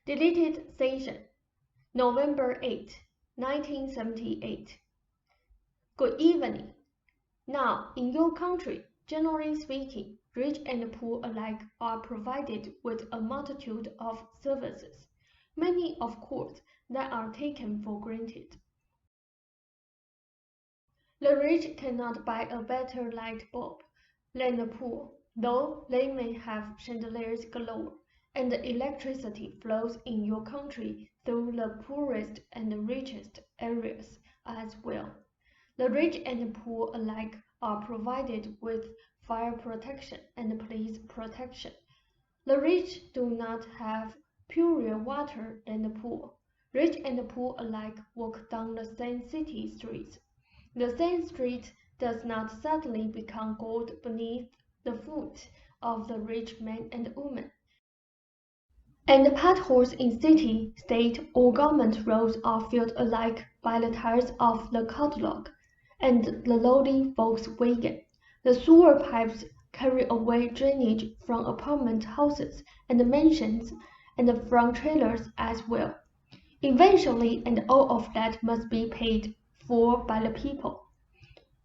Deleted Station, November 8, 1978. Good evening. Now, in your country, generally speaking, rich and poor alike are provided with a multitude of services, many of course that are taken for granted. The rich cannot buy a better light bulb than the poor, though they may have chandeliers galore, and electricity flows in your country through the poorest and richest areas as well. The rich and poor alike are provided with fire protection and police protection. The rich do not have purer water than the poor. Rich and poor alike walk down the same city streets. The same street does not suddenly become gold beneath the foot of the rich man and woman. And the potholes in city, state, or government roads are filled alike by the tires of the catalog and the lowly Volkswagen. The sewer pipes carry away drainage from apartment houses and mansions and from trailers as well. Eventually, and all of that must be paid for by the people.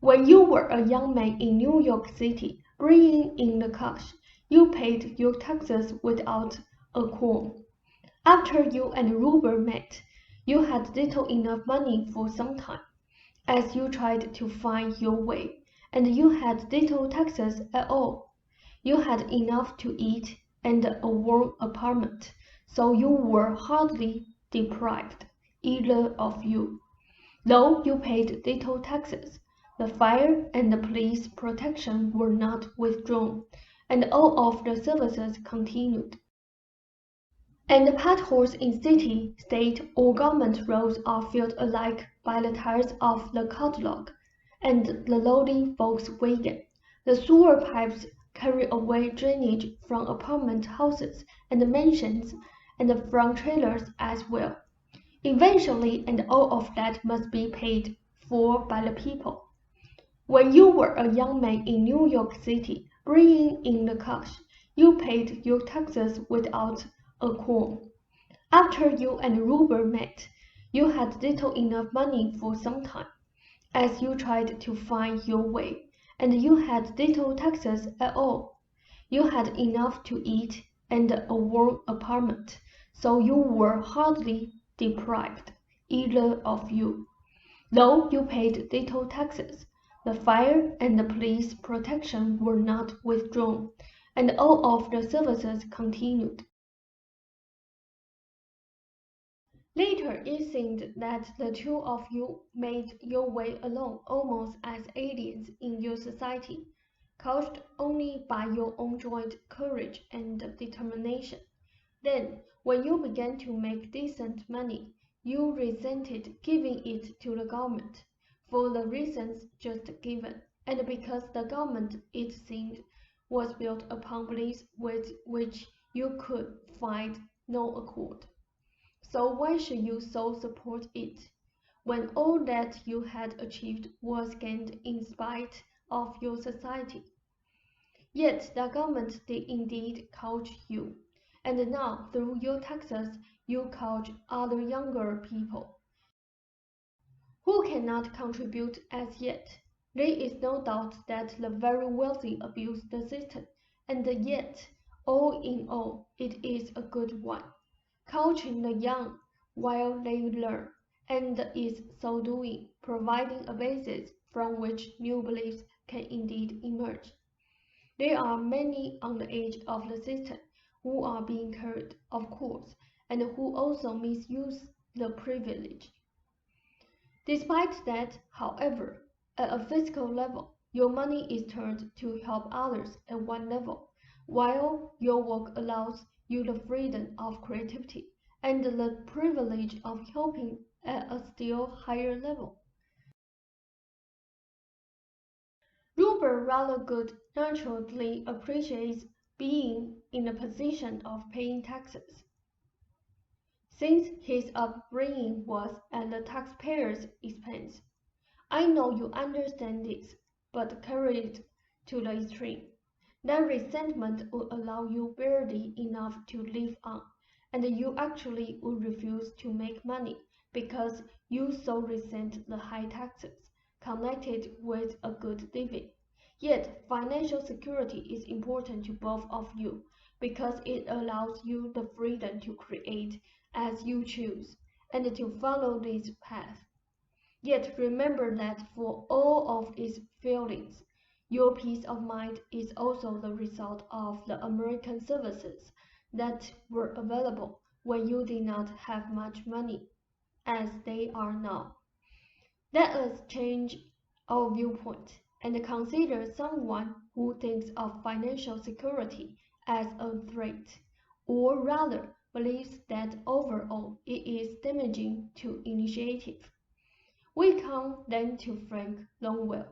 When you were a young man in New York City, bringing in the cash, you paid your taxes without a qualm. After you and Ruber met, you had little enough money for some time, as you tried to find your way, and you had little taxes at all. You had enough to eat and a warm apartment, so you were hardly deprived, either of you. Though you paid little taxes, the fire and the police protection were not withdrawn, and all of the services continued. And the potholes in city, state, or government roads are filled alike by the tires of the catalog and the lowly Volkswagen. The sewer pipes carry away drainage from apartment houses and mansions and from trailers as well. Eventually, and all of that must be paid for by the people. When you were a young man in New York City, bringing in the cash, you paid your taxes without a qualm. After you and Ruber met, you had little enough money for some time, as you tried to find your way, and you had little taxes at all. You had enough to eat and a warm apartment, so you were hardly deprived, either of you. Though you paid little taxes, the fire and the police protection were not withdrawn, and all of the services continued. Later it seemed that the two of you made your way along almost as aliens in your society, coached only by your own joint courage and determination. Then, when you began to make decent money, you resented giving it to the government, for the reasons just given, and because the government, it seemed, was built upon beliefs with which you could find no accord. So why should you so support it, when all that you had achieved was gained in spite of your society? Yet the government did indeed coach you, and now through your taxes you coach other younger people who cannot contribute as yet. There is no doubt that the very wealthy abuse the system, and yet, all in all, it is a good one, coaching the young while they learn, and is so doing providing a basis from which new beliefs can indeed emerge. There are many on the edge of the system who are being carried, of course, and who also misuse the privilege. Despite that, however, at a physical level, your money is turned to help others at one level, while your work allows you the freedom of creativity and the privilege of helping at a still higher level. Ruber rather good naturally appreciates being in a position of paying taxes, since his upbringing was at the taxpayer's expense. I know you understand this, but carry it to the extreme. That resentment would allow you barely enough to live on, and you actually would refuse to make money because you so resent the high taxes connected with a good living. Yet, financial security is important to both of you because it allows you the freedom to create as you choose and to follow this path. Yet remember that for all of its failings, your peace of mind is also the result of the American services that were available when you did not have much money, as they are now. Let us change our viewpoint and consider someone who thinks of financial security as a threat, or rather believes that overall it is damaging to initiative. We come then to Frank Longwell.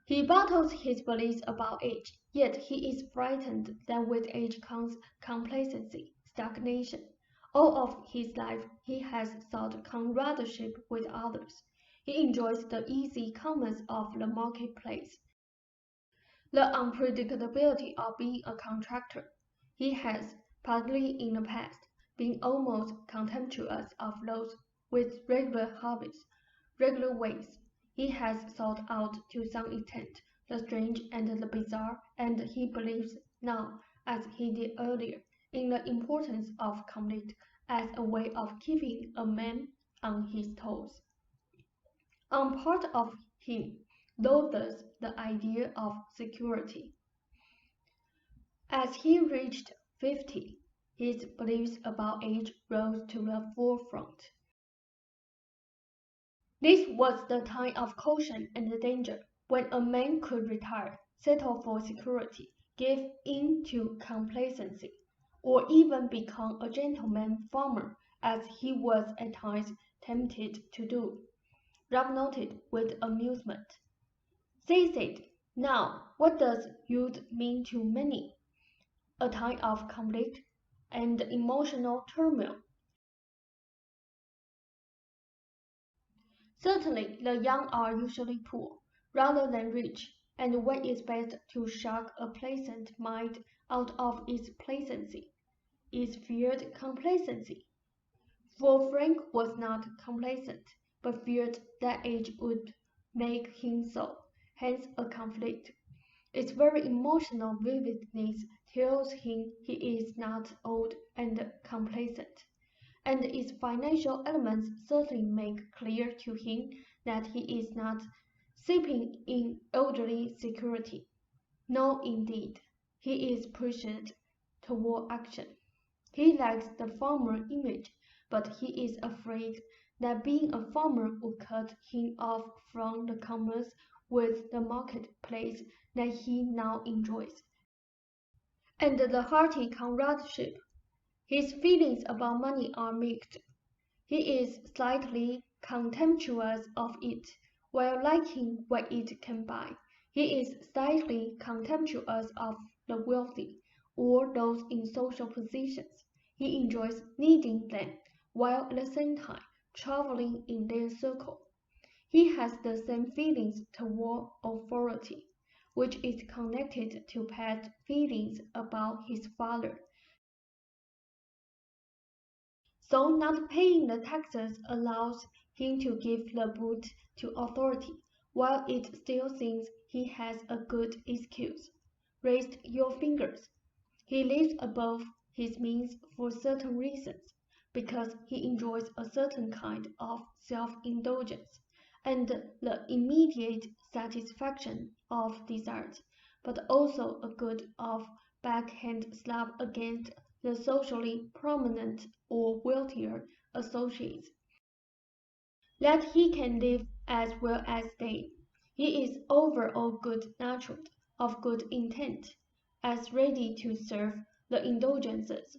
He battles his beliefs about age, yet he is frightened that with age comes complacency, stagnation. All of his life he has sought comradeship with others. He enjoys the easy commerce of the marketplace, the unpredictability of being a contractor. He has, partly in the past, been almost contemptuous of those with regular hobbies, regular ways. He has sought out to some extent the strange and the bizarre, and he believes now, as he did earlier, in the importance of conflict as a way of keeping a man on his toes. On part of him, loathes the idea of security. As he reached 50, his beliefs about age rose to the forefront. This was the time of caution and danger, when a man could retire, settle for security, give in to complacency, or even become a gentleman farmer, as he was at times tempted to do. Rob noted with amusement. Say it, now, what does youth mean to many? A time of conflict and emotional turmoil. Certainly, the young are usually poor, rather than rich, and when it's best to shock a pleasant mind out of its placency, is feared complacency. For Frank was not complacent, but feared that age would make him so, hence a conflict. Its very emotional vividness tells him he is not old and complacent, and its financial elements certainly make clear to him that he is not seeping in elderly security. No, indeed, he is pushed toward action. He likes the farmer image, but he is afraid that being a farmer would cut him off from the commerce with the marketplace that he now enjoys, and the hearty comradeship. His feelings about money are mixed. He is slightly contemptuous of it, while liking what it can buy. He is slightly contemptuous of the wealthy, or those in social positions. He enjoys needing them, while at the same time traveling in their circle. He has the same feelings toward authority, which is connected to past feelings about his father. So not paying the taxes allows him to give the boot to authority, while it still thinks he has a good excuse. Raise your fingers. He lives above his means for certain reasons, because he enjoys a certain kind of self-indulgence and the immediate satisfaction of desires, but also a good of backhand slap against the socially prominent or wealthier associates, that he can live as well as they. He is overall good-natured, of good intent, as ready to serve the indulgences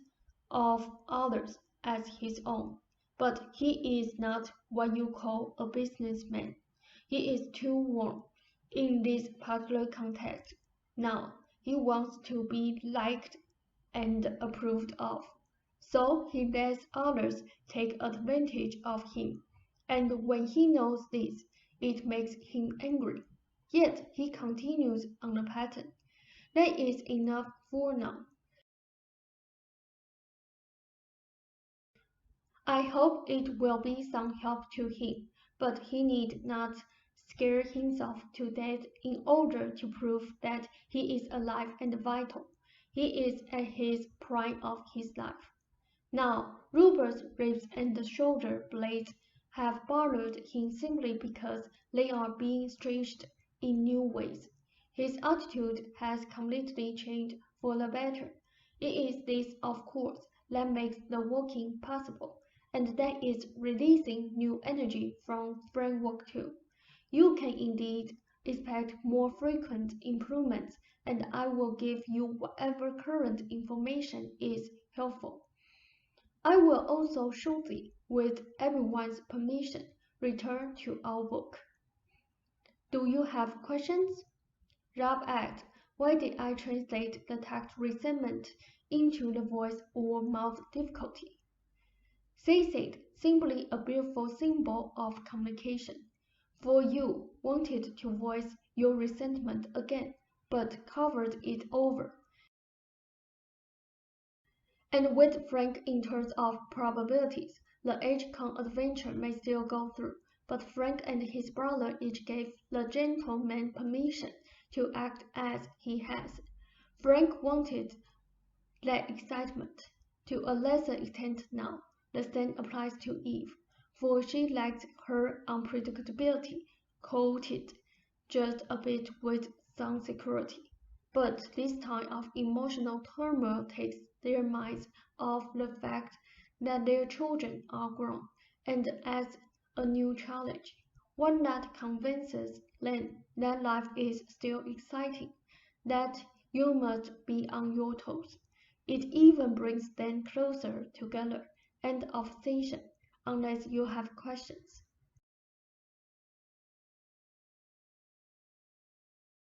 of others as his own. But he is not what you call a businessman. He is too warm in this particular context. Now, he wants to be liked and approved of. So he lets others take advantage of him, and when he knows this, it makes him angry. Yet he continues on the pattern. That is enough for now. I hope it will be some help to him, but he need not scare himself to death in order to prove that he is alive and vital. He is at his prime of his life. Now, Rupert's ribs and shoulder blades have bothered him simply because they are being stretched in new ways. His attitude has completely changed for the better. It is this, of course, that makes the walking possible, and that is releasing new energy from brain work too. You can indeed expect more frequent improvements, and I will give you whatever current information is helpful. I will also shortly, with everyone's permission, return to our book. Do you have questions? Rob asked, why did I translate the text resentment into the voice or mouth difficulty? Say said, simply a beautiful symbol of communication. For you wanted to voice your resentment again, but covered it over. And with Frank in terms of probabilities, the H-Con adventure may still go through, but Frank and his brother each gave the gentleman permission to act as he has. Frank wanted that excitement. To a lesser extent now, the same applies to Eve, for she liked her unpredictability, coated just a bit with some security. But this time of emotional turmoil takes their minds off the fact that their children are grown, and adds a new challenge, one that convinces them that life is still exciting, that you must be on your toes. It even brings them closer together. End of session, unless you have questions.